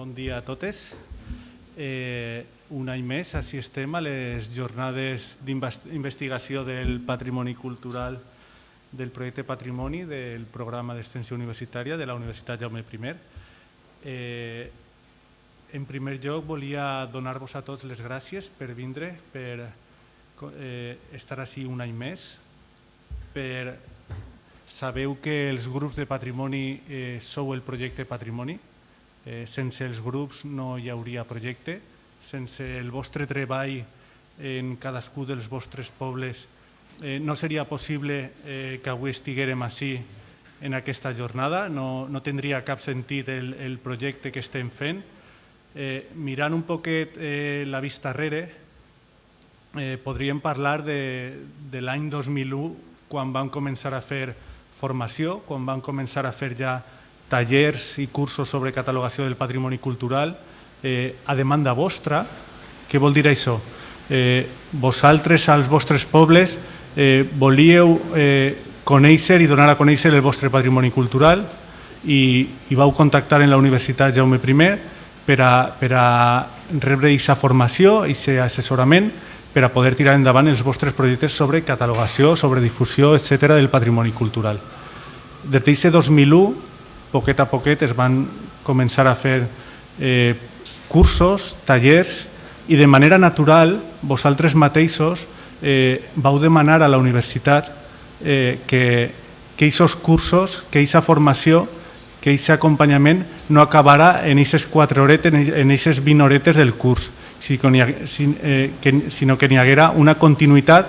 Bon dia a totes. Un any més, així estem a les jornades d'investigació del patrimoni cultural del projecte Patrimoni del programa d'extensió universitària de la Universitat Jaume I. En primer lloc, volia donar-vos a tots les gràcies per vindre, per estar així un any més, per sabeu que els grups de patrimoni sou el projecte Patrimoni. Sense els grups no hi hauria projecte. Sense el vostre treball en cadascú dels vostres pobles no seria possible que avui estiguérem així en aquesta jornada. No tindria cap sentit el projecte que estem fent. Mirant un poquet la vista enrere, podríem parlar de l'any 2001, quan vam començar a fer formació, quan vam començar a fer ja tallers i cursos sobre catalogació del patrimoni cultural a demanda vostra. Què vol dir això? Vosaltres, als vostres pobles, volíeu conèixer i donar a conèixer el vostre patrimoni cultural i vau contactar en la Universitat Jaume I per a rebre aquesta formació, aquest assessorament, per a poder tirar endavant els vostres projectes sobre catalogació, sobre difusió, etc. del patrimoni cultural. Des d'aquest 2001, poquet a poquet es van començar a fer cursos, tallers, i de manera natural vosaltres mateixos vau demanar a la universitat que aquests cursos, que aquesta formació, que aquest acompanyament no acabara en aquestes 4 horetes, en aquestes 20 horetes del curs, sinó que n'hi haguera una continuïtat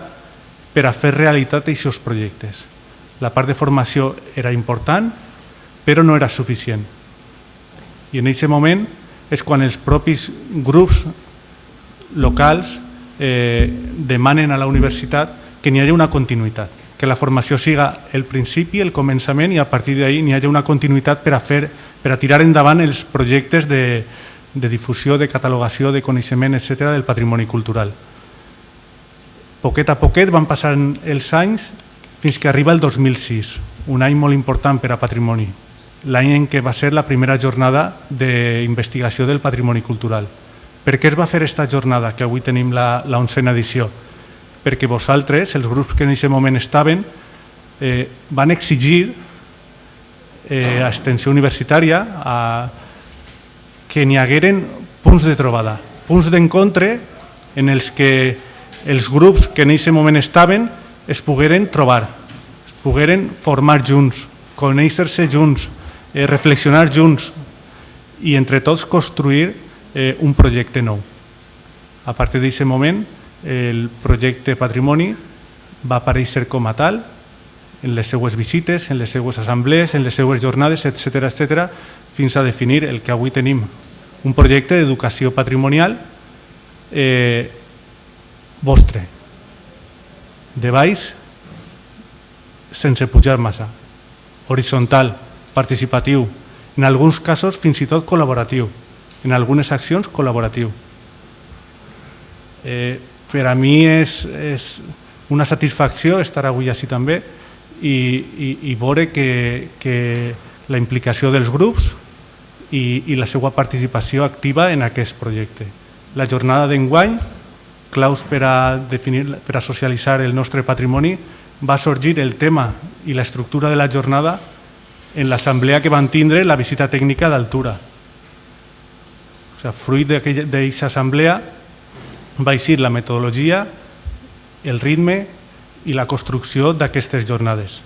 per a fer realitat aquests projectes. La part de formació era important, però no era suficient. I en aquest moment és quan els propis grups locals demanen a la universitat que n'hi hagi una continuïtat, que la formació siga el principi, el començament, i a partir d'ahir n'hi hagi una continuïtat per a tirar endavant els projectes de difusió, de catalogació, de coneixement, etc. del patrimoni cultural. Poquet a poquet van passant els anys fins que arriba el 2006, un any molt important per a patrimoni, l'any en què va ser la primera jornada d'investigació del patrimoni cultural. Per què es va fer aquesta jornada, que avui tenim la 11a edició? Perquè vosaltres, els grups que en aquest moment estaven, van exigir a extensió universitària que n'hi hagueren punts de trobada, punts d'encontre en els que els grups que en aquest moment estaven es pogueren trobar, es pogueren formar junts, conèixer-se junts, reflexionar junts i entre tots construir un projecte nou. A partir d'aquest moment, el projecte Patrimoni va aparèixer com a tal en les seues visites, en les seues assemblees, en les seues jornades, etc., fins a definir el que avui tenim, un projecte d'educació patrimonial vostre, de baix, sense pujar massa, horitzontal, participatiu, en alguns casos fins i tot col·laboratiu, en algunes accions col·laboratiu. Per a mi és una satisfacció estar avui així també i veure que la implicació dels grups i la seva participació activa en aquest projecte. La jornada d'enguany, claus per a socialitzar el nostre patrimoni, va sorgir el tema i l'estructura de la jornada en l'assemblea que van tindre la visita tècnica d'altura. Fruit d'aquesta assemblea va eixir la metodologia, el ritme i la construcció d'aquestes jornades.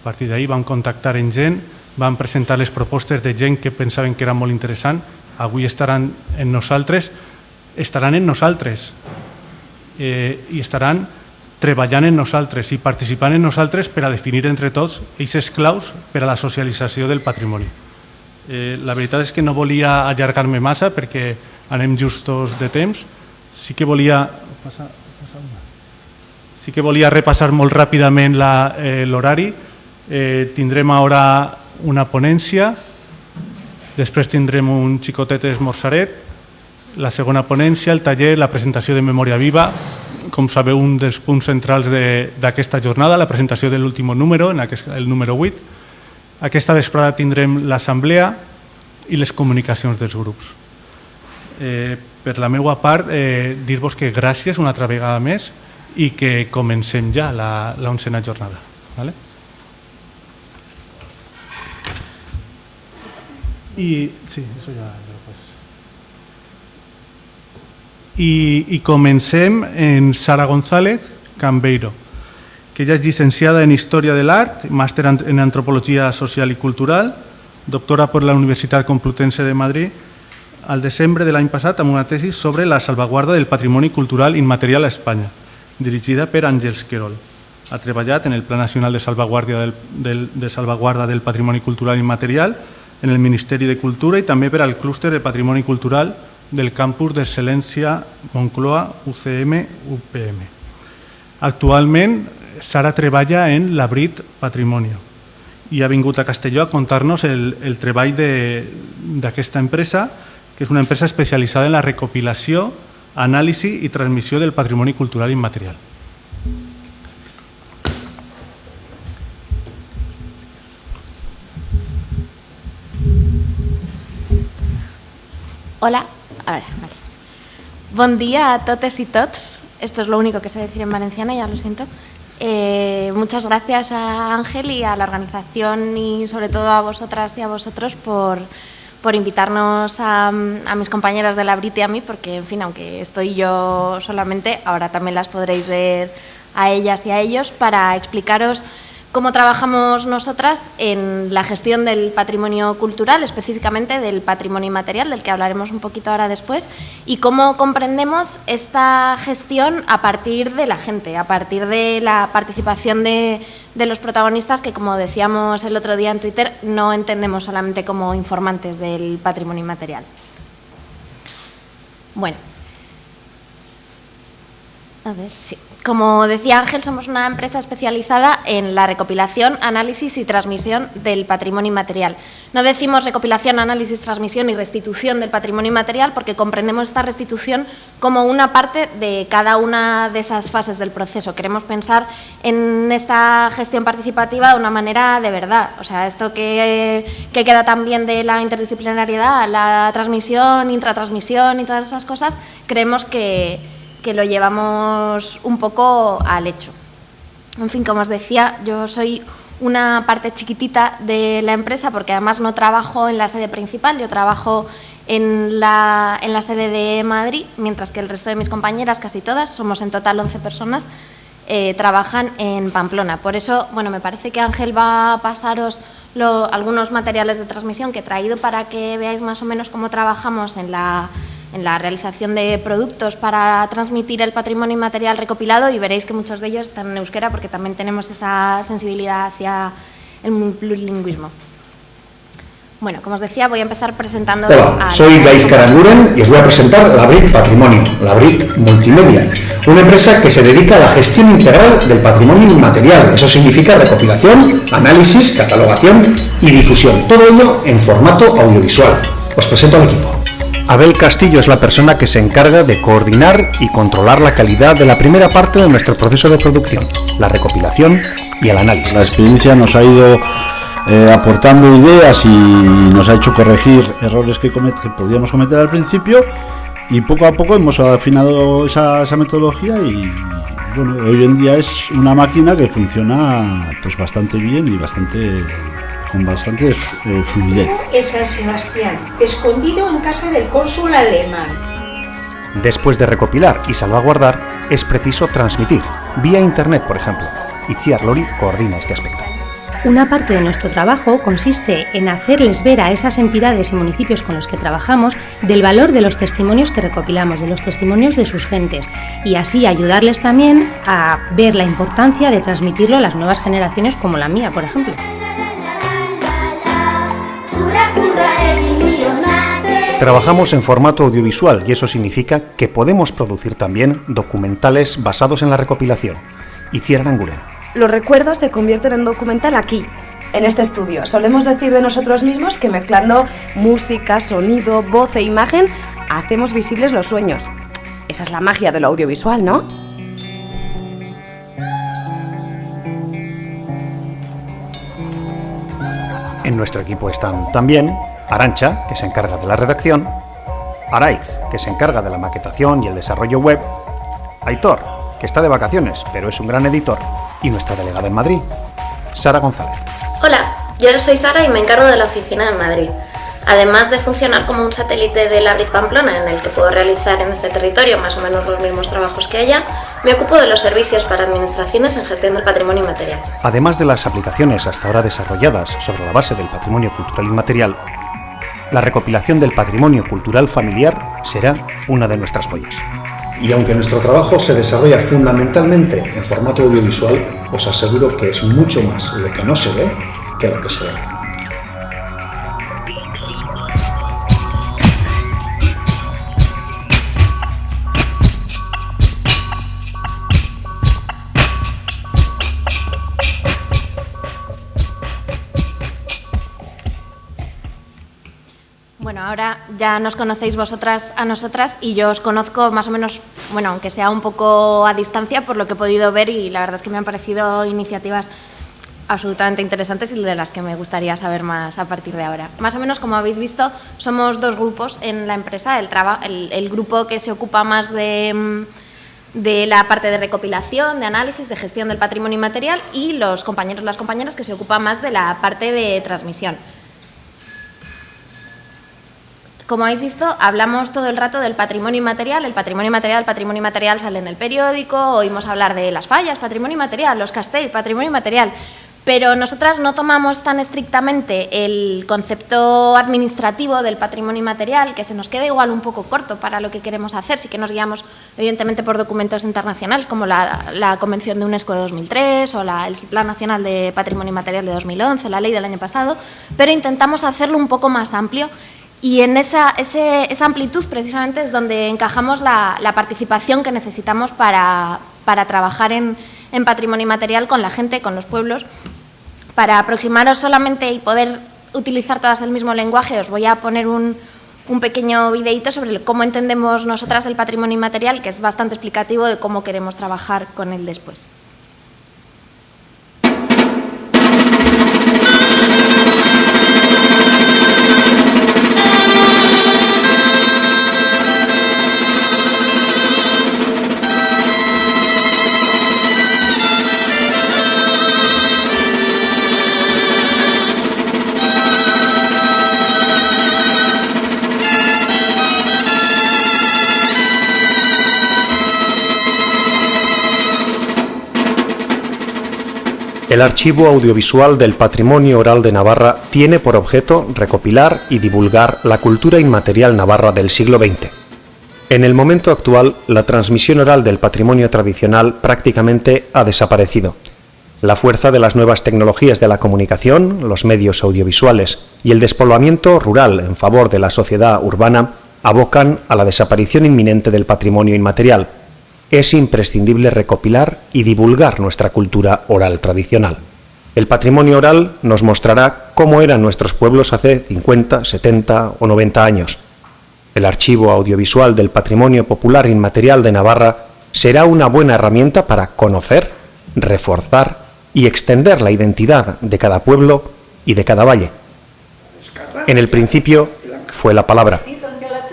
A partir d'ahir vam contactar amb gent, vam presentar les propostes de gent que pensaven que era molt interessant. Avui estaran en nosaltres i estaran treballant en nosaltres i participant en nosaltres per a definir entre tots eixes claus per a la socialització del patrimoni. La veritat és que no volia allargar-me massa perquè anem justos de temps. Sí que volia repassar molt ràpidament l'horari. Tindrem ara una ponència, després tindrem un xicotet esmorzaret, la segona ponència, el taller, la presentació de Memòria Viva, com sabeu, un dels punts centrals d'aquesta jornada, la presentació de l'últim número, el número 8. Aquesta vesprada tindrem l'assemblea i les comunicacions dels grups. Per la meva part, dir-vos que gràcies una altra vegada més i que comencem ja la 11ª jornada. ¿Vale? Sí, eso ya lo puedes. Y comencem en Sara González Cambeiro, que ella es llicenciada en Historia del Art, máster en Antropología Social y Cultural, doctora por la Universitat Complutense de Madrid, al desembre de l'any passat amb una tesi sobre la salvaguarda del patrimoni cultural immaterial a Espanya, dirigida per Àngels Querol. Ha treballat en el Pla Nacional de Salvaguarda del Patrimoni Cultural Immaterial, en el Ministeri de Cultura i també per al Clúster de Patrimoni Cultural del Campus d'Excel·lència Moncloa UCM-UPM. Actualment, Sara treballa en l'Abrit Patrimonio i ha vingut a Castelló a contar-nos el treball d'aquesta empresa, que és una empresa especialitzada en la recopilació, anàlisi i transmissió del patrimoni cultural immaterial. Hola, ahora, vale. Buen día a totes y tots. Esto es lo único que sé decir en valenciano, ya lo siento. Muchas gracias a Ángel y a la organización y sobre todo a vosotras y a vosotros por invitarnos a mis compañeras de la Brit y a mí, porque, en fin, aunque estoy yo solamente, ahora también las podréis ver a ellas y a ellos para explicaros cómo trabajamos nosotras en la gestión del patrimonio cultural, específicamente del patrimonio inmaterial, del que hablaremos un poquito ahora después, y cómo comprendemos esta gestión a partir de la gente, a partir de la participación de los protagonistas que, como decíamos el otro día en Twitter, no entendemos solamente como informantes del patrimonio inmaterial. Bueno, a ver, sí. Como decía Ángel, somos una empresa especializada en la recopilación, análisis y transmisión del patrimonio inmaterial. No decimos recopilación, análisis, transmisión y restitución del patrimonio inmaterial porque comprendemos esta restitución como una parte de cada una de esas fases del proceso. Queremos pensar en esta gestión participativa de una manera de verdad. O sea, esto que queda también de la interdisciplinariedad, la transmisión, intratransmisión y todas esas cosas, creemos que lo llevamos un poco al hecho. En fin, como os decía, yo soy una parte chiquitita de la empresa porque además no trabajo en la sede principal, yo trabajo en la sede de Madrid, mientras que el resto de mis compañeras, casi todas, somos en total 11 personas, trabajan en Pamplona. Por eso, bueno, me parece que Ángel va a pasaros algunos materiales de transmisión que he traído para que veáis más o menos cómo trabajamos en la realización de productos para transmitir el patrimonio inmaterial recopilado y veréis que muchos de ellos están en euskera porque también tenemos esa sensibilidad hacia el plurilingüismo. Bueno, como os decía, voy a empezar presentando. Hola, soy Gaizka Aranguren y os voy a presentar la Brit Patrimonio, la Brit Multimedia, una empresa que se dedica a la gestión integral del patrimonio inmaterial. Eso significa recopilación, análisis, catalogación y difusión, todo ello en formato audiovisual. Os presento al equipo. Abel Castillo es la persona que se encarga de coordinar y controlar la calidad de la primera parte de nuestro proceso de producción, la recopilación y el análisis. La experiencia nos ha ido aportando ideas y nos ha hecho corregir errores que podíamos cometer al principio y poco a poco hemos afinado esa metodología y bueno, hoy en día es una máquina que funciona pues bastante bien y con bastante fluidez. En San Sebastián, escondido en casa del cónsul alemán. Después de recopilar y salvaguardar, es preciso transmitir, vía Internet, por ejemplo. Itziar Lori coordina este aspecto. Una parte de nuestro trabajo consiste en hacerles ver a esas entidades y municipios con los que trabajamos del valor de los testimonios que recopilamos, de los testimonios de sus gentes, y así ayudarles también a ver la importancia de transmitirlo a las nuevas generaciones como la mía, por ejemplo. Trabajamos en formato audiovisual y eso significa que podemos producir también documentales basados en la recopilación. Itziar Aranguren. Los recuerdos se convierten en documental aquí, en este estudio. Solemos decir de nosotros mismos que mezclando música, sonido, voz e imagen, hacemos visibles los sueños. Esa es la magia de lo audiovisual, ¿no? En nuestro equipo están también Arantxa, que se encarga de la redacción, Araitz, que se encarga de la maquetación y el desarrollo web, Aitor, que está de vacaciones, pero es un gran editor, y nuestra delegada en Madrid, Sara González. Hola, yo soy Sara y me encargo de la oficina en Madrid. Además de funcionar como un satélite de la BRIC Pamplona, en el que puedo realizar en este territorio más o menos los mismos trabajos que allá, me ocupo de los servicios para administraciones en gestión del patrimonio inmaterial. Además de las aplicaciones hasta ahora desarrolladas sobre la base del patrimonio cultural inmaterial, la recopilación del patrimonio cultural familiar será una de nuestras joyas. Y aunque nuestro trabajo se desarrolla fundamentalmente en formato audiovisual, os aseguro que es mucho más lo que no se ve que lo que se ve. Bueno, ahora ya nos conocéis vosotras a nosotras y yo os conozco más o menos, bueno, aunque sea un poco a distancia por lo que he podido ver, y la verdad es que me han parecido iniciativas absolutamente interesantes y de las que me gustaría saber más a partir de ahora. Más o menos, como habéis visto, somos dos grupos en la empresa, el grupo que se ocupa más de la parte de recopilación, de análisis, de gestión del patrimonio inmaterial, y los compañeros, las compañeras que se ocupan más de la parte de transmisión. Como habéis visto, hablamos todo el rato del patrimonio inmaterial. El patrimonio inmaterial sale en el periódico, oímos hablar de las fallas, patrimonio inmaterial, los castells, patrimonio inmaterial, pero nosotras no tomamos tan estrictamente el concepto administrativo del patrimonio inmaterial, que se nos queda igual un poco corto para lo que queremos hacer. Sí que nos guiamos, evidentemente, por documentos internacionales como la Convención de UNESCO de 2003 o el Plan Nacional de Patrimonio Inmaterial de 2011, la ley del año pasado, pero intentamos hacerlo un poco más amplio. Y en esa amplitud, precisamente, es donde encajamos la participación que necesitamos para trabajar en patrimonio inmaterial con la gente, con los pueblos. Para aproximaros solamente y poder utilizar todas el mismo lenguaje, os voy a poner un pequeño videíto sobre cómo entendemos nosotras el patrimonio inmaterial, que es bastante explicativo de cómo queremos trabajar con él después. El Archivo Audiovisual del Patrimonio Oral de Navarra tiene por objeto recopilar y divulgar la cultura inmaterial navarra del siglo XX. En el momento actual, la transmisión oral del patrimonio tradicional prácticamente ha desaparecido. La fuerza de las nuevas tecnologías de la comunicación, los medios audiovisuales y el despoblamiento rural en favor de la sociedad urbana abocan a la desaparición inminente del patrimonio inmaterial. Es imprescindible recopilar y divulgar nuestra cultura oral tradicional. El patrimonio oral nos mostrará cómo eran nuestros pueblos hace 50, 70 o 90 años. El Archivo Audiovisual del Patrimonio Popular Inmaterial de Navarra será una buena herramienta para conocer, reforzar y extender la identidad de cada pueblo y de cada valle. En el principio fue la palabra,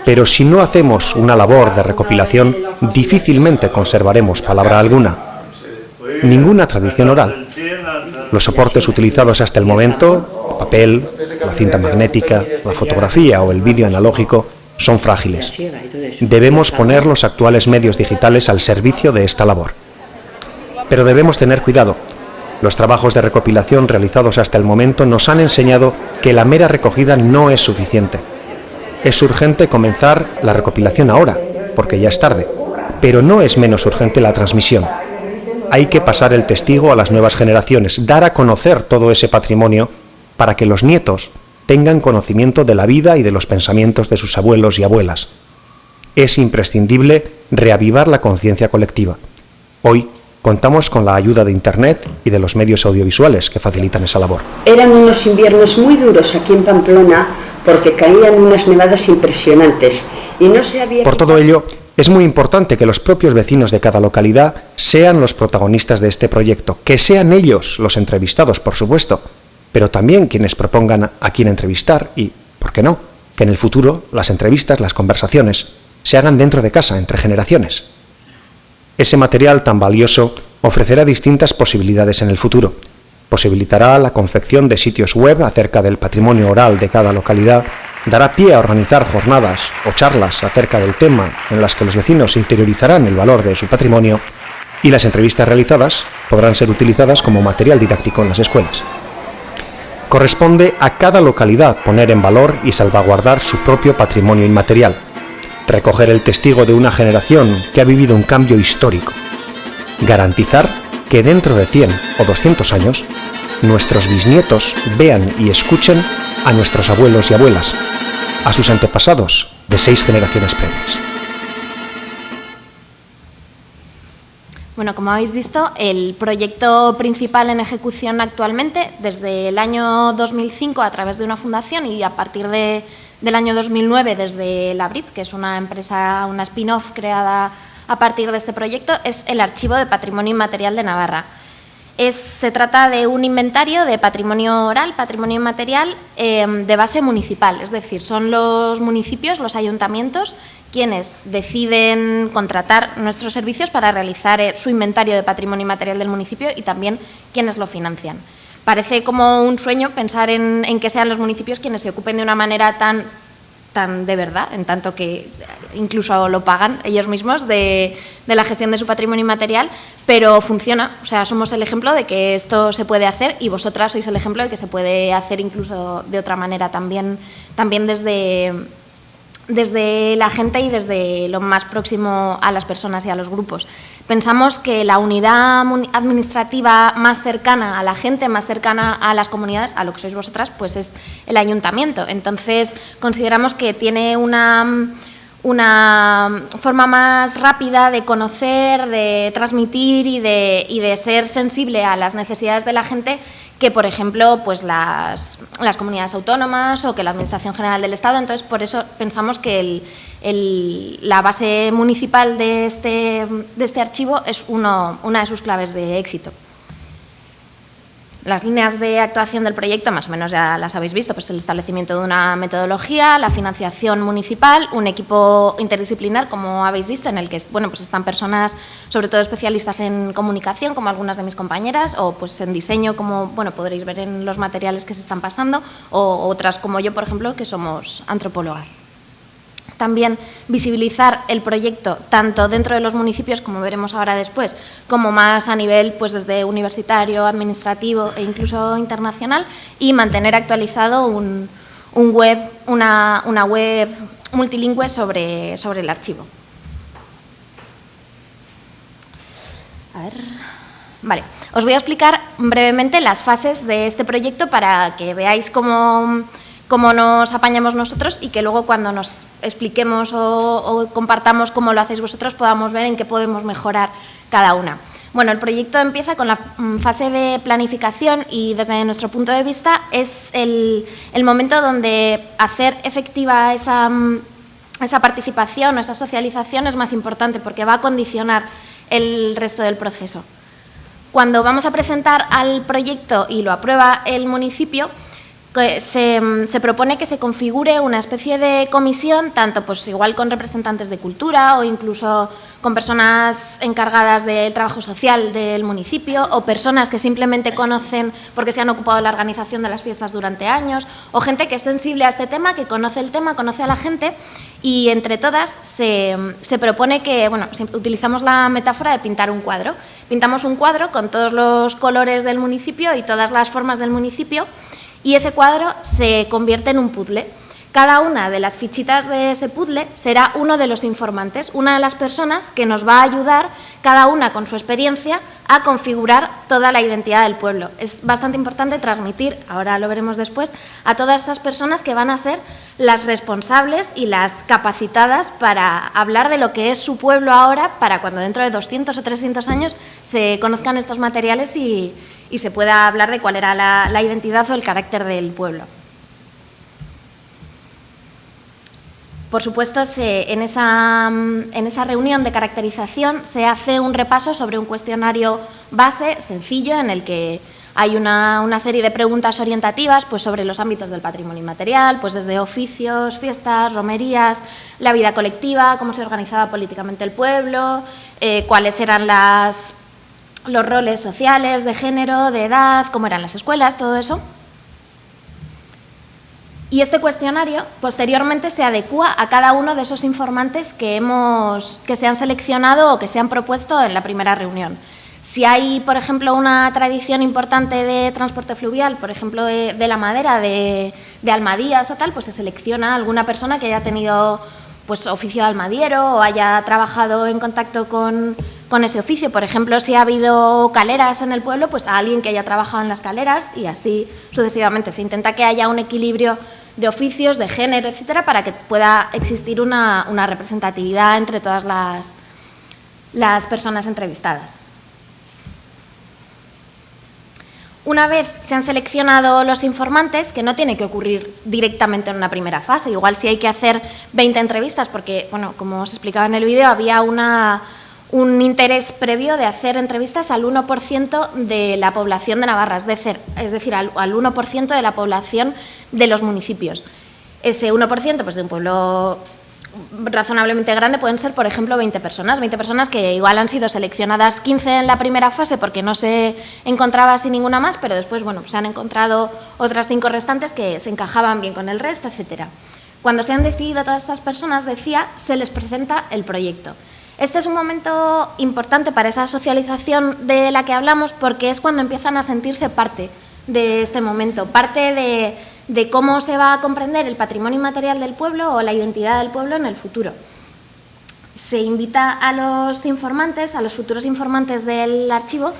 pero si no hacemos una labor de recopilación, difícilmente conservaremos palabra alguna. Ninguna tradición oral. Los soportes utilizados hasta el momento, el papel, la cinta magnética, la fotografía o el vídeo analógico, son frágiles. Debemos poner los actuales medios digitales al servicio de esta labor. Pero debemos tener cuidado. Los trabajos de recopilación realizados hasta el momento nos han enseñado que la mera recogida no es suficiente. Es urgente comenzar la recopilación ahora, porque ya es tarde, pero no es menos urgente la transmisión. Hay que pasar el testigo a las nuevas generaciones, dar a conocer todo ese patrimonio para que los nietos tengan conocimiento de la vida y de los pensamientos de sus abuelos y abuelas. Es imprescindible reavivar la conciencia colectiva. Hoy contamos con la ayuda de Internet y de los medios audiovisuales que facilitan esa labor. Eran unos inviernos muy duros aquí en Pamplona porque caían unas nevadas impresionantes y no se había... Por todo ello, es muy importante que los propios vecinos de cada localidad sean los protagonistas de este proyecto, que sean ellos los entrevistados, por supuesto, pero también quienes propongan a quién entrevistar y, ¿Por qué no? Que en el futuro las entrevistas, las conversaciones, se hagan dentro de casa, entre generaciones. Ese material tan valioso ofrecerá distintas posibilidades en el futuro. Posibilitará la confección de sitios web acerca del patrimonio oral de cada localidad, dará pie a organizar jornadas o charlas acerca del tema en las que los vecinos interiorizarán el valor de su patrimonio, y las entrevistas realizadas podrán ser utilizadas como material didáctico en las escuelas. Corresponde a cada localidad poner en valor y salvaguardar su propio patrimonio inmaterial, recoger el testigo de una generación que ha vivido un cambio histórico, garantizar que dentro de 100 o 200 años nuestros bisnietos vean y escuchen a nuestros abuelos y abuelas, a sus antepasados de 6 generaciones previas. Bueno, como habéis visto, el proyecto principal en ejecución actualmente, desde el año 2005 a través de una fundación y a partir del año 2009 desde la BRIT, que es una empresa, una spin-off creada a partir de este proyecto, es el Archivo de Patrimonio Inmaterial de Navarra. Se trata de un inventario de patrimonio oral, patrimonio inmaterial, de base municipal, es decir, son los municipios, los ayuntamientos, quienes deciden contratar nuestros servicios para realizar su inventario de patrimonio inmaterial del municipio y también quienes lo financian. Parece como un sueño pensar en que sean los municipios quienes se ocupen de una manera tan de verdad, en tanto que incluso lo pagan ellos mismos de la gestión de su patrimonio inmaterial, pero funciona. O sea, somos el ejemplo de que esto se puede hacer y vosotras sois el ejemplo de que se puede hacer incluso de otra manera también desde la gente y desde lo más próximo a las personas y a los grupos. Pensamos que la unidad administrativa más cercana a la gente, más cercana a las comunidades, a lo que sois vosotras, pues es el ayuntamiento. Entonces, consideramos que tiene una forma más rápida de conocer, de transmitir y de ser sensible a las necesidades de la gente que, por ejemplo, pues las comunidades autónomas o que la Administración General del Estado. Entonces, por eso pensamos que la base municipal de este archivo es una de sus claves de éxito. Las líneas de actuación del proyecto, más o menos ya las habéis visto, pues el establecimiento de una metodología, la financiación municipal, un equipo interdisciplinar, como habéis visto, en el que pues están personas, sobre todo especialistas en comunicación, como algunas de mis compañeras, o pues en diseño, como podréis ver en los materiales que se están pasando, o otras como yo, por ejemplo, que somos antropólogas. También visibilizar el proyecto tanto dentro de los municipios, como veremos ahora después, como más a nivel pues desde universitario, administrativo e incluso internacional, y mantener actualizado una web multilingüe sobre el archivo. Vale, os voy a explicar brevemente las fases de este proyecto para que veáis cómo nos apañamos nosotros y que luego cuando nos expliquemos o compartamos cómo lo hacéis vosotros podamos ver en qué podemos mejorar cada una. Bueno, el proyecto empieza con la fase de planificación y desde nuestro punto de vista es el momento donde hacer efectiva esa participación o esa socialización es más importante porque va a condicionar el resto del proceso. Cuando vamos a presentar al proyecto y lo aprueba el municipio, se propone que se configure una especie de comisión, tanto pues igual con representantes de cultura o incluso con personas encargadas del trabajo social del municipio o personas que simplemente conocen porque se han ocupado de la organización de las fiestas durante años o gente que es sensible a este tema, que conoce el tema, conoce a la gente y entre todas se propone que, utilizamos la metáfora de pintar un cuadro. Pintamos un cuadro con todos los colores del municipio y todas las formas del municipio y ese cuadro se convierte en un puzzle. Cada una de las fichitas de ese puzzle será uno de los informantes, una de las personas que nos va a ayudar, cada una con su experiencia, a configurar toda la identidad del pueblo. Es bastante importante transmitir, ahora lo veremos después, a todas esas personas que van a ser las responsables y las capacitadas para hablar de lo que es su pueblo ahora, para cuando dentro de 200 o 300 años se conozcan estos materiales y se pueda hablar de cuál era la identidad o el carácter del pueblo. Por supuesto, en esa reunión de caracterización se hace un repaso sobre un cuestionario base sencillo en el que hay una serie de preguntas orientativas pues, sobre los ámbitos del patrimonio inmaterial, pues desde oficios, fiestas, romerías, la vida colectiva, cómo se organizaba políticamente el pueblo, cuáles eran los roles sociales, de género, de edad, cómo eran las escuelas, todo eso. Y este cuestionario posteriormente se adecúa a cada uno de esos informantes que se han seleccionado o que se han propuesto en la primera reunión. Si hay, por ejemplo, una tradición importante de transporte fluvial, por ejemplo, de la madera, de almadías o tal, pues se selecciona alguna persona que haya tenido pues, oficio de almadiero o haya trabajado en contacto con ese oficio. Por ejemplo, si ha habido caleras en el pueblo, pues a alguien que haya trabajado en las caleras y así sucesivamente. Se intenta que haya un equilibrio de oficios, de género, etcétera, para que pueda existir una representatividad entre todas las personas entrevistadas. Una vez se han seleccionado los informantes, que no tiene que ocurrir directamente en una primera fase, igual si hay que hacer 20 entrevistas, porque, bueno, como os explicaba en el vídeo, había un interés previo de hacer entrevistas al 1% de la población de Navarra, es decir, al 1% de la población de los municipios. Ese 1%, pues de un pueblo razonablemente grande, pueden ser, por ejemplo, 20 personas que igual han sido seleccionadas 15 en la primera fase porque no se encontraba así ninguna más, pero después, bueno, se han encontrado otras 5 restantes que se encajaban bien con el resto, etcétera. Cuando se han decidido todas estas personas, decía, se les presenta el proyecto. Este es un momento importante para esa socialización de la que hablamos porque es cuando empiezan a sentirse parte de este momento, parte de cómo se va a comprender el patrimonio inmaterial del pueblo o la identidad del pueblo en el futuro. Se invita a los informantes, a los futuros informantes del archivo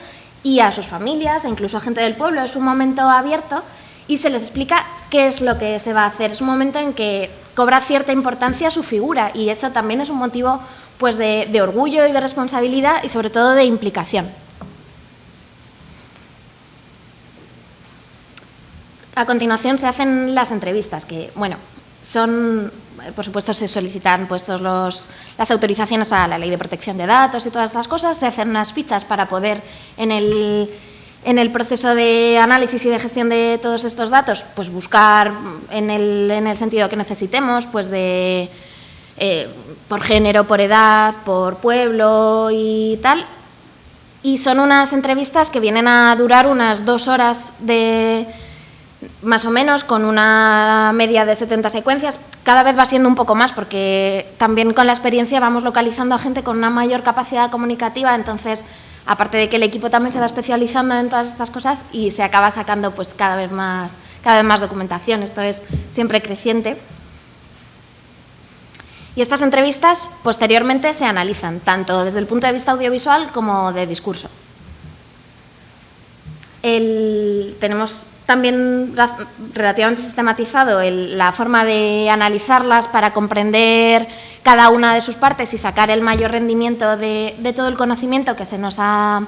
y a sus familias, e incluso a gente del pueblo. Es un momento abierto y se les explica qué es lo que se va a hacer. Es un momento en que cobra cierta importancia su figura y eso también es un motivo pues, de orgullo y de responsabilidad y sobre todo de implicación. A continuación se hacen las entrevistas, que, bueno, son, por supuesto, se solicitan pues, las autorizaciones para la Ley de Protección de Datos y todas esas cosas, se hacen unas fichas para poder, en el proceso de análisis y de gestión de todos estos datos, pues buscar en el sentido que necesitemos, pues por género, por edad, por pueblo y tal. Y son unas entrevistas que vienen a durar unas 2 horas más o menos, con una media de 70 secuencias. Cada vez va siendo un poco más porque también con la experiencia vamos localizando a gente con una mayor capacidad comunicativa, entonces, aparte de que el equipo también se va especializando en todas estas cosas y se acaba sacando pues, cada vez más documentación. Esto es siempre creciente. Y estas entrevistas posteriormente se analizan, tanto desde el punto de vista audiovisual como de discurso. Tenemos también relativamente sistematizado la forma de analizarlas para comprender cada una de sus partes y sacar el mayor rendimiento de todo el conocimiento que se nos ha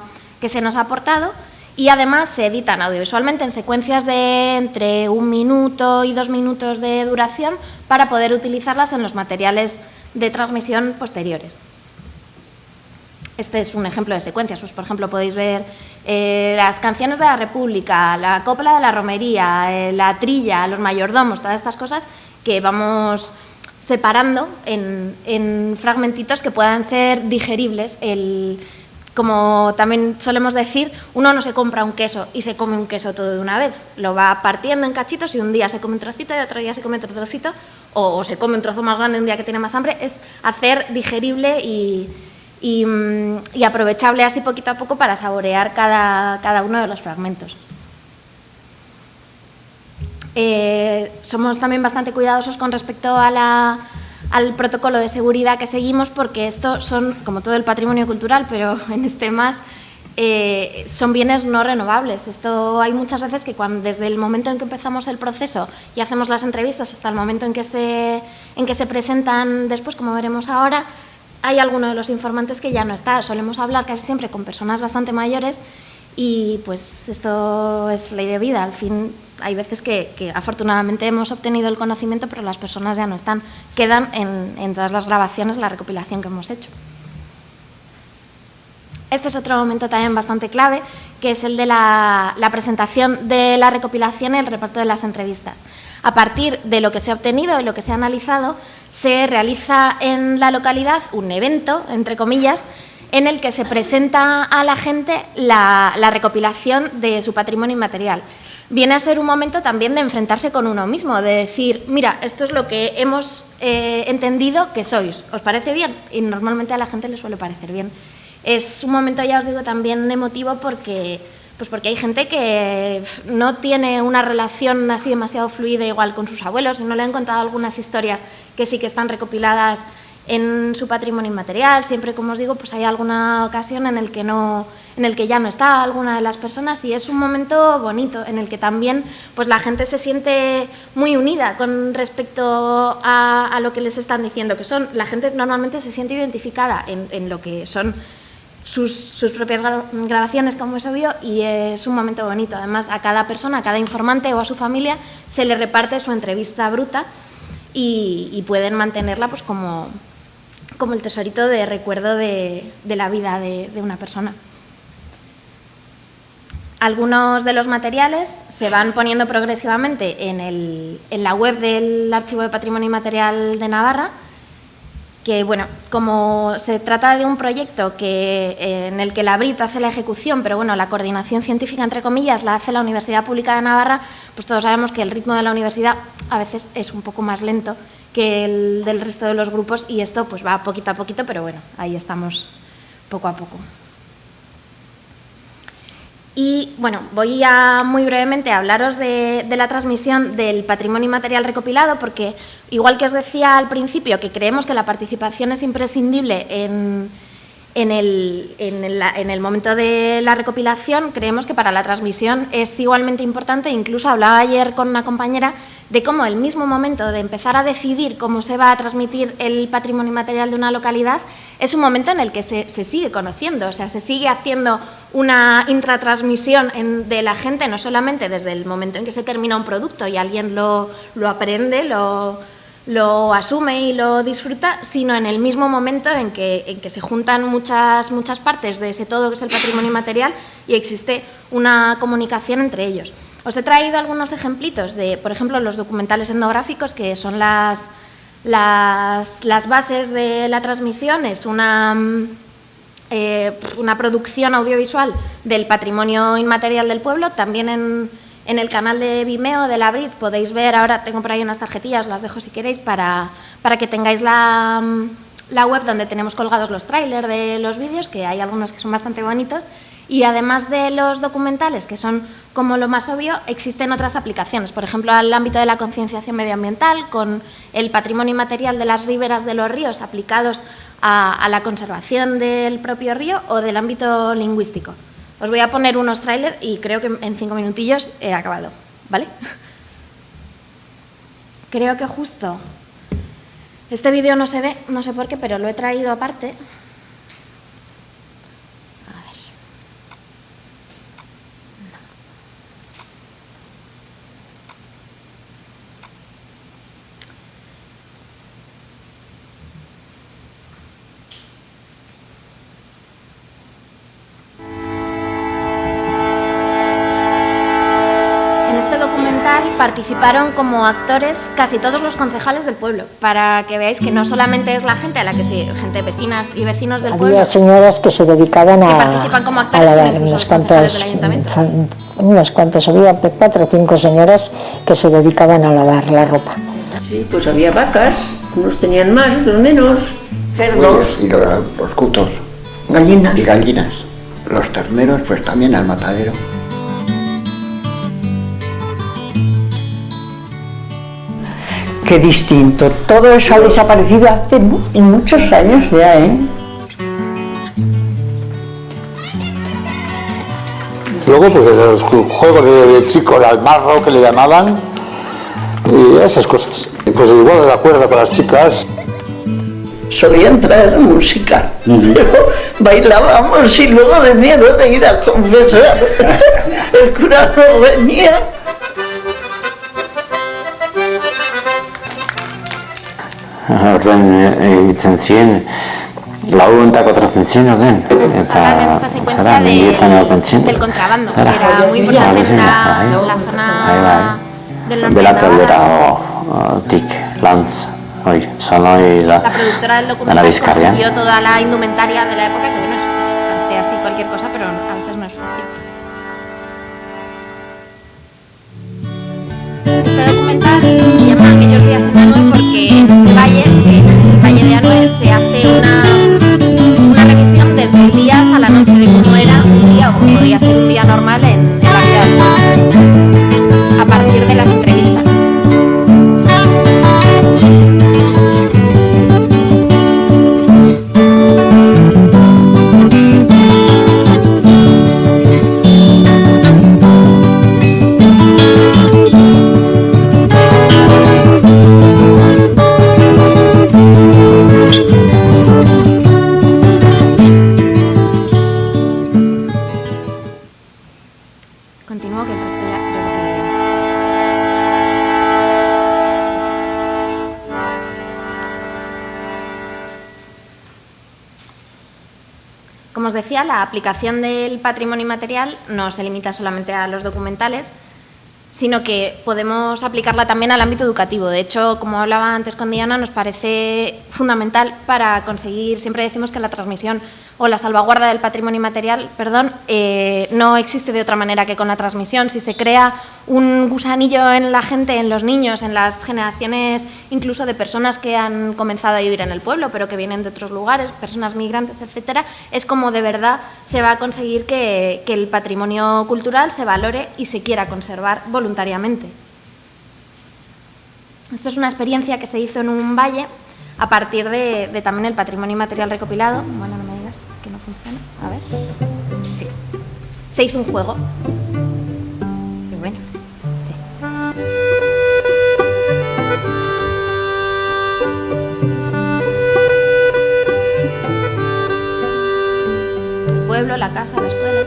aportado, y además se editan audiovisualmente en secuencias de entre 1 minuto y 2 minutos de duración para poder utilizarlas en los materiales de transmisión posteriores. Este es un ejemplo de secuencias. Pues, por ejemplo, podéis ver las canciones de la República, la copla de la romería, la trilla, los mayordomos, todas estas cosas que vamos separando en fragmentitos que puedan ser digeribles. Como también solemos decir, uno no se compra un queso y se come un queso todo de una vez. Lo va partiendo en cachitos y un día se come un trocito y otro día se come otro trocito, o se come un trozo más grande un día que tiene más hambre. Es hacer digerible y aprovechable así poquito a poco para saborear cada uno de los fragmentos. Somos también bastante cuidadosos con respecto al protocolo de seguridad que seguimos, porque estos son, como todo el patrimonio cultural, pero en este más, son bienes no renovables. Esto hay muchas veces que desde el momento en que empezamos el proceso y hacemos las entrevistas hasta el momento en que se presentan después, como veremos ahora, hay alguno de los informantes que ya no está. Solemos hablar casi siempre con personas bastante mayores y pues esto es ley de vida. Al fin hay veces que afortunadamente hemos obtenido el conocimiento, pero las personas ya no están. Quedan en todas las grabaciones, la recopilación que hemos hecho. Este es otro momento también bastante clave, que es el de la presentación de la recopilación y el reparto de las entrevistas. A partir de lo que se ha obtenido y lo que se ha analizado, se realiza en la localidad un evento, entre comillas, en el que se presenta a la gente la recopilación de su patrimonio inmaterial. Viene a ser un momento también de enfrentarse con uno mismo, de decir, mira, esto es lo que hemos entendido que sois, ¿os parece bien? Y normalmente a la gente le suele parecer bien. Es un momento, ya os digo, también emotivo porque hay gente que no tiene una relación así demasiado fluida igual con sus abuelos, y no le han contado algunas historias que sí que están recopiladas en su patrimonio inmaterial. Siempre, como os digo, pues hay alguna ocasión en el que ya no está alguna de las personas, y es un momento bonito en el que también pues la gente se siente muy unida con respecto a lo que les están diciendo que son. La gente normalmente se siente identificada en lo que son sus propias grabaciones, como es obvio, y es un momento bonito. Además, a cada persona, a cada informante o a su familia se le reparte su entrevista bruta y pueden mantenerla pues como el tesorito de recuerdo de la vida de una persona. Algunos de los materiales se van poniendo progresivamente en la web del Archivo de Patrimonio Inmaterial de Navarra, que, bueno, como se trata de un proyecto en el que la BRIT hace la ejecución, pero bueno, la coordinación científica, entre comillas, la hace la Universidad Pública de Navarra, pues todos sabemos que el ritmo de la universidad a veces es un poco más lento que el del resto de los grupos, y esto pues va poquito a poquito, pero bueno, ahí estamos poco a poco. Y bueno, voy a muy brevemente a hablaros de la transmisión del patrimonio inmaterial recopilado, porque igual que os decía al principio que creemos que la participación es imprescindible en el momento de la recopilación, creemos que para la transmisión es igualmente importante. Incluso hablaba ayer con una compañera de cómo el mismo momento de empezar a decidir cómo se va a transmitir el patrimonio inmaterial de una localidad es un momento en el que se sigue conociendo, o sea, se sigue haciendo una intratransmisión de la gente, no solamente desde el momento en que se termina un producto y alguien lo aprende, lo asume y lo disfruta, sino en el mismo momento en que se juntan muchas partes de ese todo que es el patrimonio inmaterial y existe una comunicación entre ellos. Os he traído algunos ejemplitos de, por ejemplo, los documentales etnográficos, que son las bases de la transmisión. Es una producción audiovisual del patrimonio inmaterial del pueblo. También en el canal de Vimeo de la BRIT podéis ver, ahora tengo por ahí unas tarjetillas, las dejo si queréis, para que tengáis la web donde tenemos colgados los tráilers de los vídeos, que hay algunos que son bastante bonitos. Y además de los documentales, que son como lo más obvio, existen otras aplicaciones, por ejemplo, al ámbito de la concienciación medioambiental, con el patrimonio inmaterial de las riberas de los ríos aplicados a la conservación del propio río, o del ámbito lingüístico. Os voy a poner unos tráilers y creo que en 5 minutillos he acabado, ¿vale? Creo que justo este vídeo no se ve, no sé por qué, pero lo he traído aparte. Participaron como actores casi todos los concejales del pueblo, para que veáis que no solamente es la gente a la que gente, vecinas y vecinos del pueblo. Había señoras que se dedicaban a participan como actores, sino incluso los concejales del ayuntamiento. Unas cuantas, había 4 o 5 señoras que se dedicaban a lavar la ropa. Sí, pues había vacas, unos tenían más, otros menos, cerdos y los cutos, gallinas y gallinas, los terneros pues también al matadero. Qué distinto. Todo eso ha desaparecido hace muchos años ya, ¿eh? Luego, pues los juegos de chicos, al marro que le llamaban, y esas cosas. Y pues igual de acuerdo con las chicas. Solían traer música, pero bailábamos y luego de miedo de ir a confesar, el cura nos reñía. Horren hitzen ziren, launtako transmisión den eta zara del contrabando, que era muy importante en la zona del norte de Navarra. Tik Lantz, hoy son hoy la productora del documental construyó toda la indumentaria de la época, que bueno, parece así cualquier cosa, pero a veces no es fácil. Este documental se llama Aquellos días de Anoe porque en este valle, en el valle de Anoe, se hace una revisión desde el día a la noche de cómo era un día o cómo podía ser un día normal en la vida del pueblo, a partir de las entrevistas. Como os decía, la aplicación del patrimonio inmaterial no se limita solamente a los documentales, sino que podemos aplicarla también al ámbito educativo. De hecho, como hablaba antes con Diana, nos parece fundamental para conseguir, siempre decimos que la transmisión o la salvaguarda del patrimonio inmaterial, no existe de otra manera que con la transmisión. Si se crea un gusanillo en la gente, en los niños, en las generaciones incluso de personas que han comenzado a vivir en el pueblo, pero que vienen de otros lugares, personas migrantes, etcétera, es como de verdad se va a conseguir que el patrimonio cultural se valore y se quiera conservar voluntariamente. Esto es una experiencia que se hizo en un valle a partir de también el patrimonio inmaterial recopilado. Bueno, no me digas que no funciona. A ver. Sí. Se hizo un juego. Y bueno, sí. El pueblo, la casa, la escuela.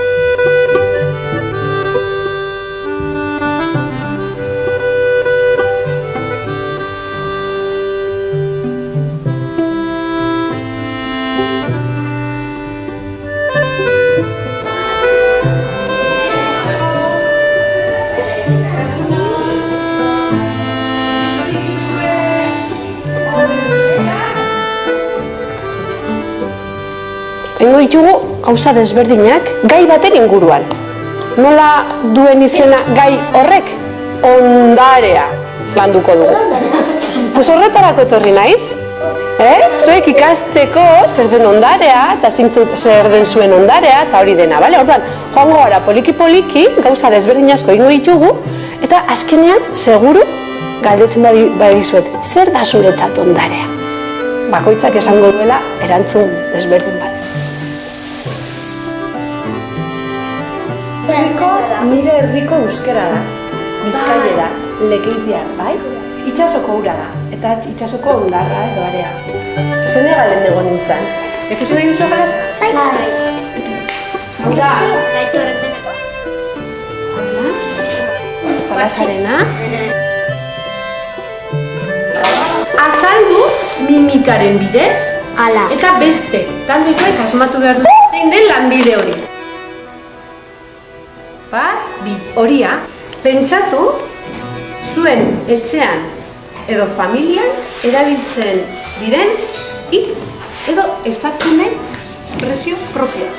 Egingo ditugu gauza desberdinak gai baten inguruan. Nola duen izena gai horrek? Ondarea landuko dugu. Pues horretarako etorri naiz. Zuek ikasteko zer den ondarea eta zer den zuen ondarea eta hori dena, bale? Orduan, joango gara poliki-poliki gauza desberdin asko egingo ditugu eta azkenean seguru galdetzen badizuet, zer da zuretzat ondarea? Bakoitzak esango duela erantzun desberdin bat. Nire herriko euskara da, bizkaiera, lekeitiar, bai? Itsasoko ura da, eta itsasoko ondarra edo area. Senegalen dago nintzen. Ikusi nahi duzu jalaza? Bai. Hau da. Jalasarena. Azaldu mimikaren bidez, eta beste taldekoek asmatu behar dut zein den lanbide hori. Horia, pentsatu zuen etxean edo familian erabiltzen diren hitz edo esakunen espresio propioa.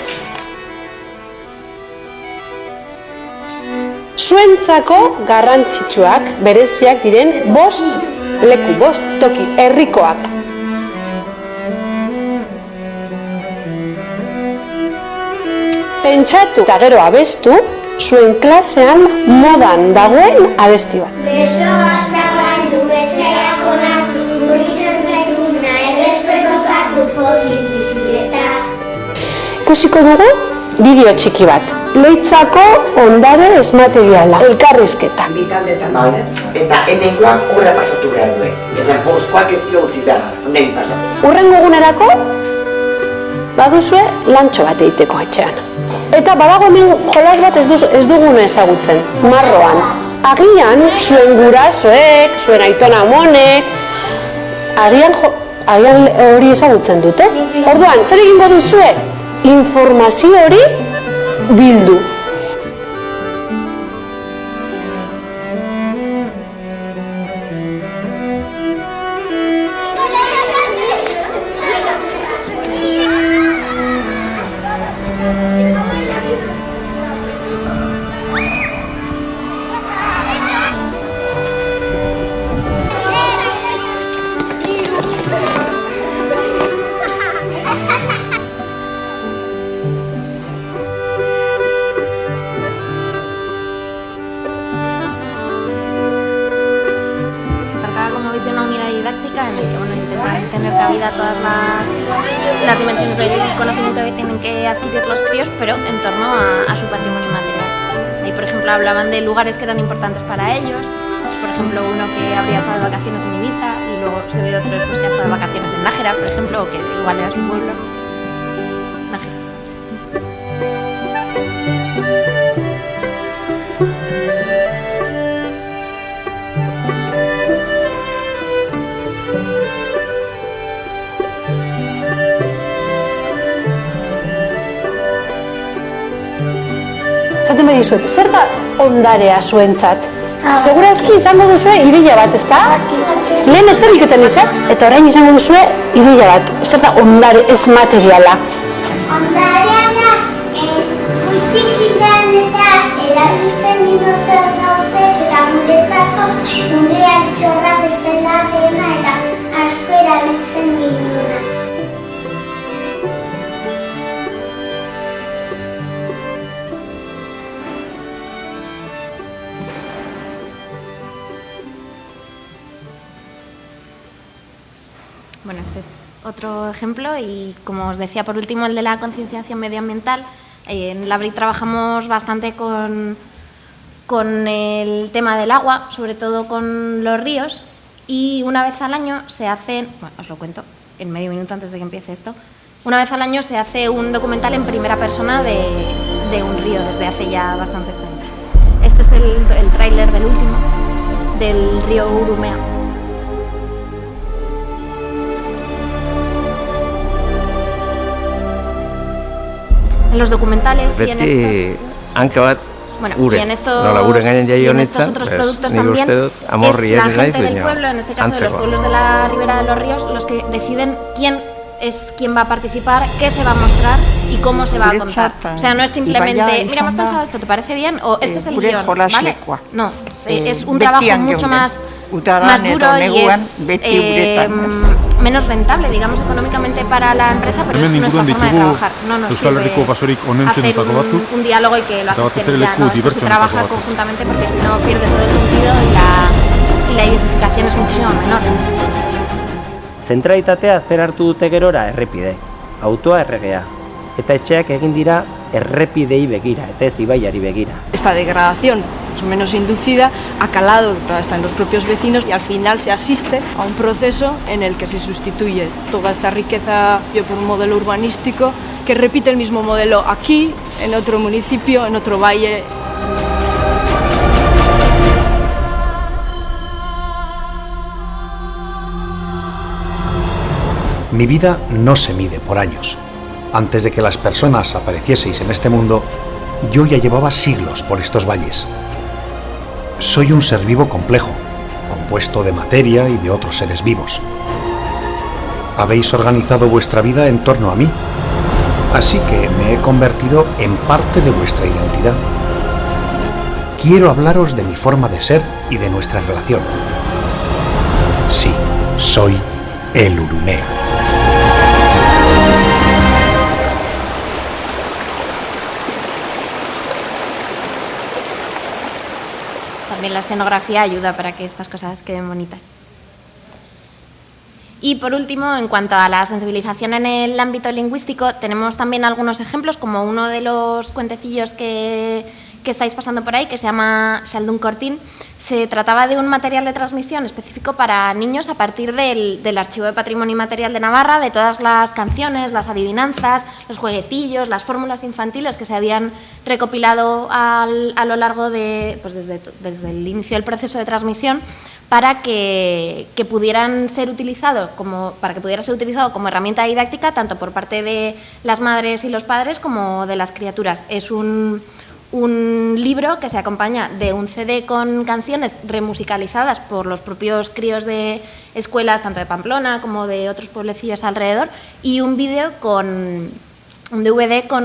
Zuentzako garrantzitsuak bereziak diren 5 leku, 5 toki herrikoak. Pentsatu eta gero abestu zuen klasean modan dagoen abesti bat. Besoa zabaldu, besteak onartu, muritzen zaizuna, errespeto zartu, pozik bizileta. Ikusiko dugu bideo txiki bat. Leitzako ondare esmateriala, elkarrizketa. Bitaldetan ez. Eta hemengoak urra pasatu behar duen. Eta bozkoak ez dio utzi behar, niri pasatu. Urrengo egunerako baduzue lantxo bat egiteko etxean. Eta badago hemen jolas bat ez duguna ezagutzen, marroan. Agian, zuen gurasoek, zuen aitona amonek, agian agian hori ezagutzen dute. Orduan, zer egingo duzue? Informazio hori bildu. En el que intentan tener cabida todas las dimensiones del conocimiento que tienen que adquirir los críos, pero en torno a su patrimonio material. Ahí, por ejemplo, hablaban de lugares que eran importantes para ellos, por ejemplo, uno que habría estado de vacaciones en Ibiza y luego se ve otro después que ha estado de vacaciones en Nájera, por ejemplo, o que igual era su pueblo. Nájera. Zaten bedizuet, zer da ondarea zuentzat? Segurazki izango duzue ideia bat, ezta? Lehen etzen ikuten izan, eta orain izango duzue ideia bat. Zer da ondare ez materiala? Ondarea da, multikitan eta erabiltzen dinozo zauzek eta guretzako gure altxorra bezala dena eta asko erabiltzen ginuna. Bueno, este es otro ejemplo y, como os decía, por último, el de la concienciación medioambiental. En la BRIC trabajamos bastante con el tema del agua, sobre todo con los ríos, y una vez al año se hace, bueno, os lo cuento en medio minuto antes de que empiece esto, una vez al año se hace un documental en primera persona de un río desde hace ya bastantes años. Este es el tráiler del último, del río Urumea. En los documentales y en estos... Bueno, y en estos otros productos también es la gente del pueblo, en este caso de los pueblos de la Ribera de los Ríos, los que deciden quién va a participar, qué se va a mostrar y cómo se va a contar. O sea, no es simplemente, mira, hemos pensado esto, ¿te parece bien? O este es el guión, ¿vale? No, es un trabajo mucho más duro y es menos rentable, digamos, económicamente para la empresa, pero es nuestra forma de trabajar. No nos sirve hacer un diálogo y que lo acepten ya, no, esto se trabaja conjuntamente porque si no pierde todo el sentido y la identificación es muchísimo menor. Zentralitatea zer hartu dute gerora errepide, autoa erregea, eta etxeak egin dira errepidei begira, eta ez ibaiari begira. Esta degradación más o menos inducida ha calado hasta en los propios vecinos y al final se asiste a un proceso en el que se sustituye toda esta riqueza por un modelo urbanístico que repite el mismo modelo aquí, en otro municipio, en otro valle. Mi vida no se mide por años. Antes de que las personas aparecieseis en este mundo, yo ya llevaba siglos por estos valles. Soy un ser vivo complejo, compuesto de materia y de otros seres vivos. Habéis organizado vuestra vida en torno a mí, así que me he convertido en parte de vuestra identidad. Quiero hablaros de mi forma de ser y de nuestra relación. Sí, soy el Urumea. También la escenografía ayuda para que estas cosas queden bonitas. Y por último, en cuanto a la sensibilización en el ámbito lingüístico, tenemos también algunos ejemplos, como uno de los cuentecillos que estáis pasando por ahí, que se llama Xaldún Cortín. Se trataba de un material de transmisión específico para niños a partir del Archivo de Patrimonio Inmaterial de Navarra, de todas las canciones, las adivinanzas, los jueguecillos, las fórmulas infantiles que se habían recopilado a lo largo de, pues desde el inicio del proceso de transmisión, para que pudieran ser utilizado como herramienta didáctica tanto por parte de las madres y los padres como de las criaturas. Es un libro que se acompaña de un CD con canciones remusicalizadas por los propios críos de escuelas, tanto de Pamplona como de otros pueblecillos alrededor, y un vídeo con un DVD con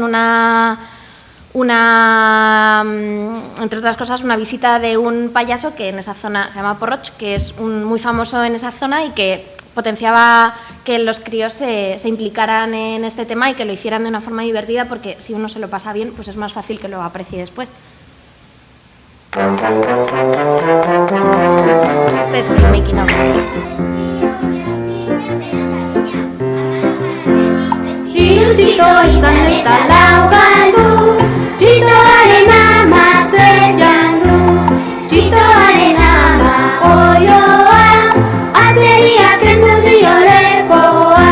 entre otras cosas, una visita de un payaso que en esa zona se llama Porroch, que es muy famoso en esa zona y que potenciaba que los críos se implicaran en este tema y que lo hicieran de una forma divertida, porque si uno se lo pasa bien, pues es más fácil que lo aprecie después. Este es el making of. Txito izan eta laugaldu, txitoaren ama zeian du, txitoaren ama oioa, azeriak endu dio lepoa.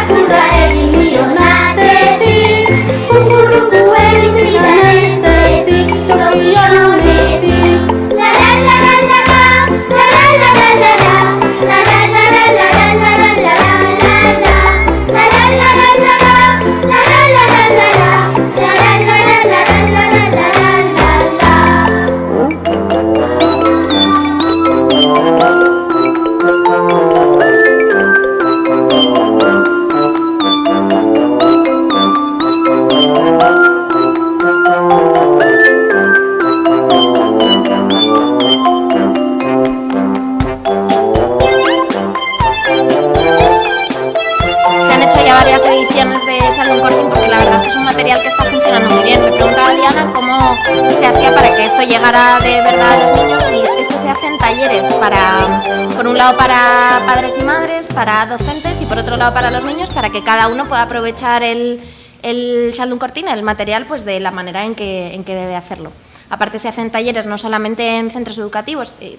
Kurra egin nion atetik, kukurruku egin zidan etzetik, toki honetik. Que está funcionando muy bien. Me preguntaba Diana cómo se hacía para que esto llegara de verdad a los niños, y es que se hacen talleres por un lado para padres y madres, para docentes, y por otro lado para los niños, para que cada uno pueda aprovechar el Xaldunkortin, el material, pues de la manera en que debe hacerlo. Aparte se hacen talleres no solamente en centros educativos y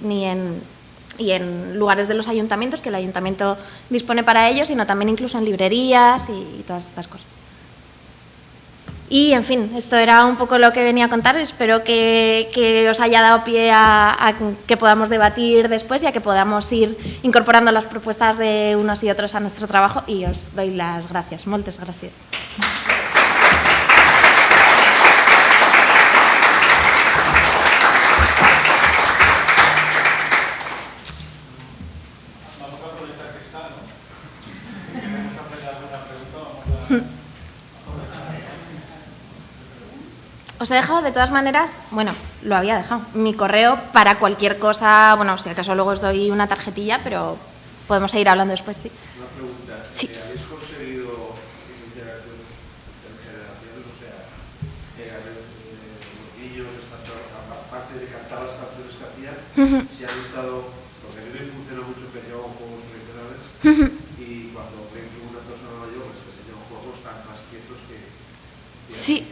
en lugares de los ayuntamientos, que el ayuntamiento dispone para ellos, sino también incluso en librerías y todas estas cosas. Y, en fin, esto era un poco lo que venía a contar. Espero que os haya dado pie a que podamos debatir después y a que podamos ir incorporando las propuestas de unos y otros a nuestro trabajo, y os doy las gracias. Moltes gràcies. Os he dejado, de todas maneras, bueno, lo había dejado, mi correo para cualquier cosa. Bueno, si acaso luego os doy una tarjetilla, pero podemos seguir hablando después, sí. Una pregunta. Sí. ¿Habéis conseguido esa interacción intergeneracional? O sea, los niños, aparte de cantar las canciones que hacían, si han estado, porque a mí me funciona mucho que yo hago juegos tradicionales, y cuando ven que una persona mayor les enseña juegos están más quietos que sí.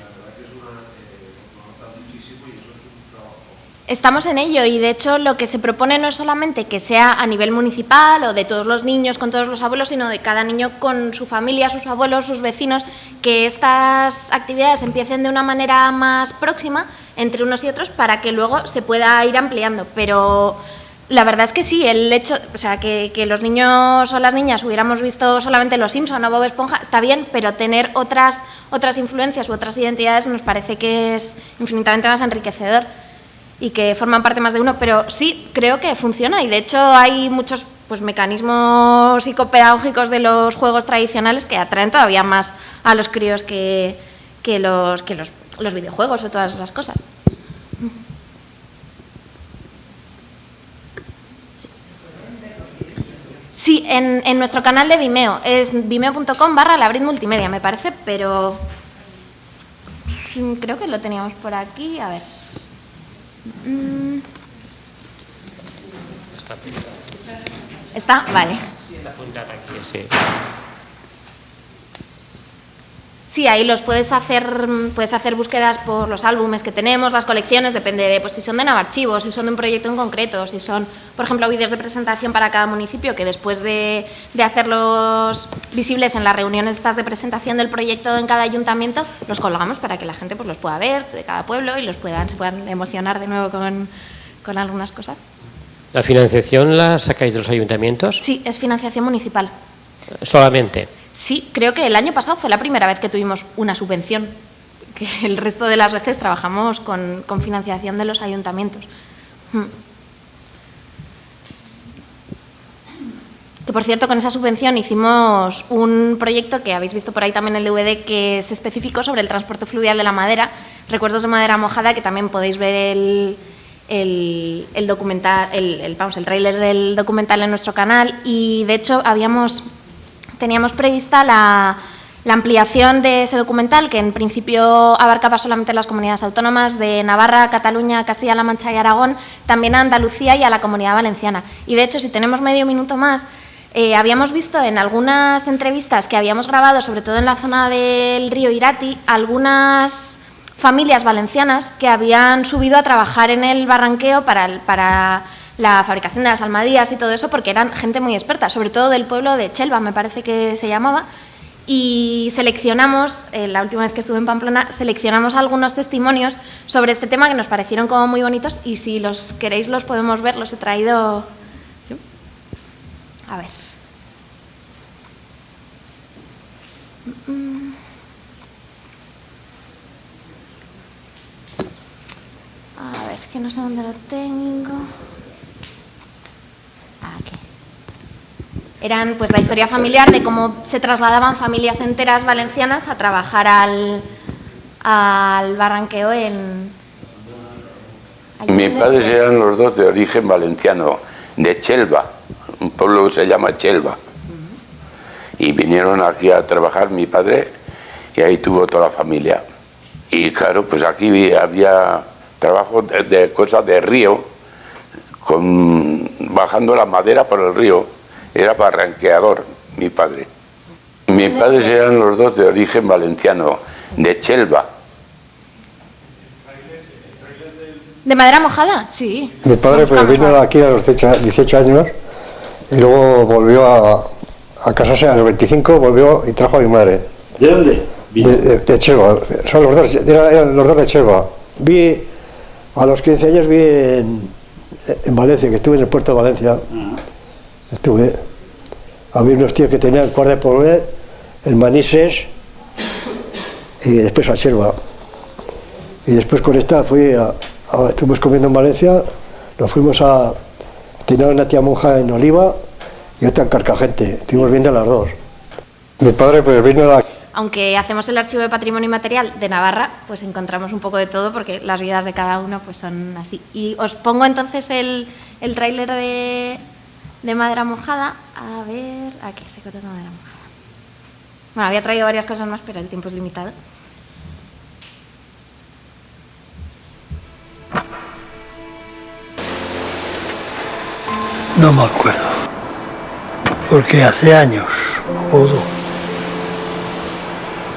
Estamos en ello y, de hecho, lo que se propone no es solamente que sea a nivel municipal o de todos los niños con todos los abuelos, sino de cada niño con su familia, sus abuelos, sus vecinos, que estas actividades empiecen de una manera más próxima entre unos y otros para que luego se pueda ir ampliando. Pero la verdad es que sí, el hecho, o sea, que los niños o las niñas hubiéramos visto solamente Los Simpson o Bob Esponja está bien, pero tener otras influencias u otras identidades nos parece que es infinitamente más enriquecedor y que forman parte más de uno, pero sí, creo que funciona y de hecho hay muchos mecanismos psicopedagógicos de los juegos tradicionales que atraen todavía más a los críos que los videojuegos o todas esas cosas. Sí, en nuestro canal de Vimeo, es vimeo.com/labritmultimedia, me parece, pero creo que lo teníamos por aquí, a ver. ¿Está? Vale. Está apuntada aquí, sí. Sí, ahí los puedes hacer búsquedas por los álbumes que tenemos, las colecciones, depende de pues, si son de Navarchivo, si son de un proyecto en concreto, si son, por ejemplo, vídeos de presentación para cada municipio, que después de hacerlos visibles en las reuniones estas de presentación del proyecto en cada ayuntamiento, los colgamos para que la gente pues, los pueda ver de cada pueblo y se puedan emocionar de nuevo con algunas cosas. ¿La financiación la sacáis de los ayuntamientos? Sí, es financiación municipal. ¿Solamente? Sí, creo que el año pasado fue la primera vez que tuvimos una subvención, que el resto de las veces trabajamos con financiación de los ayuntamientos. Que por cierto, con esa subvención hicimos un proyecto que habéis visto por ahí también en el DVD, que es específico sobre el transporte fluvial de la madera, Recuerdos de madera mojada, que también podéis ver el documental, el tráiler del documental en nuestro canal, y de hecho teníamos prevista la ampliación de ese documental, que en principio abarcaba solamente las comunidades autónomas de Navarra, Cataluña, Castilla-La Mancha y Aragón, también a Andalucía y a la Comunidad Valenciana. Y de hecho, si tenemos medio minuto más, habíamos visto en algunas entrevistas que habíamos grabado, sobre todo en la zona del río Irati, algunas familias valencianas que habían subido a trabajar en el barranqueo para la fabricación de las almadías y todo eso, porque eran gente muy experta, sobre todo del pueblo de Chelva, me parece que se llamaba, y seleccionamos, la última vez que estuve en Pamplona, seleccionamos algunos testimonios sobre este tema que nos parecieron como muy bonitos, y si los queréis los podemos ver, los he traído. A ver. A ver, que no sé dónde lo tengo. Aquí. Eran pues la historia familiar de cómo se trasladaban familias enteras valencianas a trabajar al barranqueo en... Mis padres eran los dos de origen valenciano, de Chelva, un pueblo que se llama Chelva. Y vinieron aquí a trabajar mi padre y ahí tuvo toda la familia. Y claro, pues aquí había trabajo de cosas de río, bajando la madera por el río. Era barranqueador mi padre. Mis padres eran los dos de origen valenciano, de Chelva. ¿De madera mojada? Sí. Mi padre pues vino aquí a los 18 años y luego volvió a casarse a los 25, volvió y trajo a mi madre. ¿De dónde? De Chelva. Son los dos, eran los dos de Chelva. A los 15 años vi en Valencia, que estuve en el puerto de Valencia. Había unos tíos que tenían Cuart de Poblet, en Manises y después a Chelva. Y después con esta estuvimos comiendo en Valencia, nos fuimos tenía una tía monja en Oliva y otra en Carcagente, estuvimos viendo las dos. Mi padre pues vino aquí. Aunque hacemos el archivo de patrimonio inmaterial de Navarra, pues encontramos un poco de todo, porque las vidas de cada uno pues son así. Y os pongo entonces el tráiler de madera mojada. A ver, aquí, Recuerdos de madera mojada. Bueno, había traído varias cosas más, pero el tiempo es limitado. No me acuerdo, porque hace años, o dos.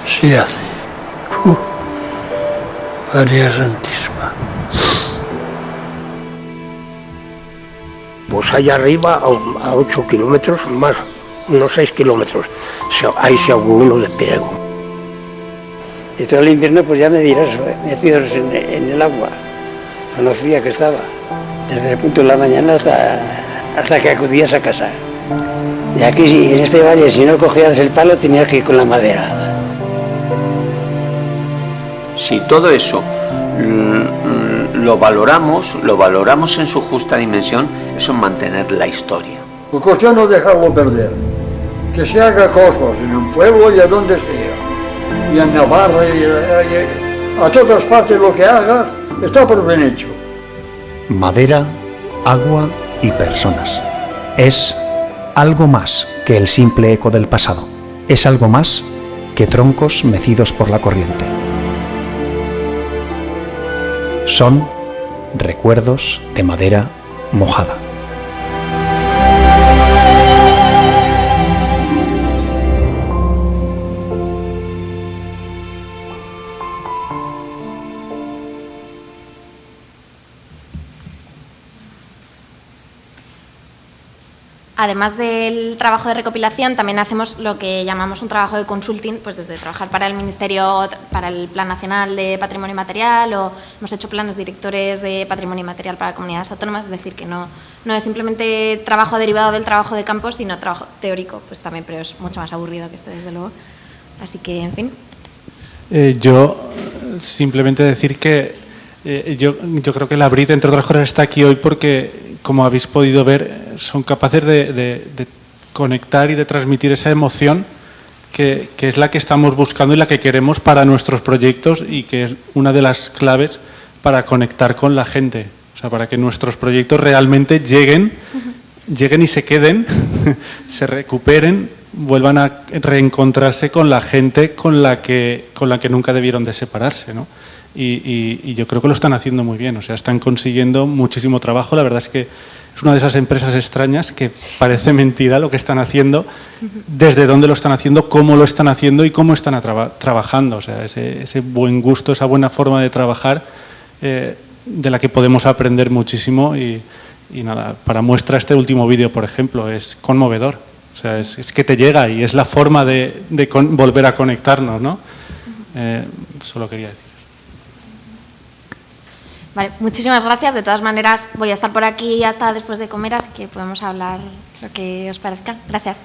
Sí, hace. María Santísima. Pues allá arriba, a 8 kilómetros, más, unos 6 kilómetros, ahí se ahogó uno de Pirego. Y todo el invierno, pues ya me dirás, metidos en el agua, con lo fría que estaba, desde el punto de la mañana hasta que acudías a casa. Y aquí, en este valle, si no cogías el palo, tenías que ir con la madera. Si todo eso lo valoramos en su justa dimensión, eso es mantener la historia. La cuestión no dejarlo perder, que se haga cosas en un pueblo y a donde sea, y en Navarra y a todas partes lo que haga está por bien hecho. Madera, agua y personas. Es algo más que el simple eco del pasado. Es algo más que troncos mecidos por la corriente. Son recuerdos de madera mojada. además del trabajo de recopilación, también hacemos lo que llamamos un trabajo de consulting, pues desde trabajar para el Ministerio, para el Plan Nacional de Patrimonio Inmaterial, o hemos hecho planes directores de patrimonio inmaterial para comunidades autónomas, es decir, que no es simplemente trabajo derivado del trabajo de campo, sino trabajo teórico, pues también, pero es mucho más aburrido que este, desde luego. Así que, en fin. Yo simplemente decir que yo creo que la BRIT, entre otras cosas, está aquí hoy porque, como habéis podido ver, son capaces de conectar y de transmitir esa emoción que es la que estamos buscando y la que queremos para nuestros proyectos, y que es una de las claves para conectar con la gente. O sea, para que nuestros proyectos realmente lleguen y se queden, se recuperen, vuelvan a reencontrarse con la gente con la que nunca debieron de separarse, ¿no? Y yo creo que lo están haciendo muy bien, o sea, están consiguiendo muchísimo trabajo. La verdad es que es una de esas empresas extrañas que parece mentira lo que están haciendo, desde dónde lo están haciendo, cómo lo están haciendo y cómo están trabajando. O sea, ese buen gusto, esa buena forma de trabajar, de la que podemos aprender muchísimo. Y nada, para muestra este último vídeo, por ejemplo, es conmovedor. O sea, es que te llega y es la forma de volver a conectarnos, ¿no? Solo quería decir. Vale, muchísimas gracias. De todas maneras, voy a estar por aquí hasta después de comer, así que podemos hablar lo que os parezca. Gracias.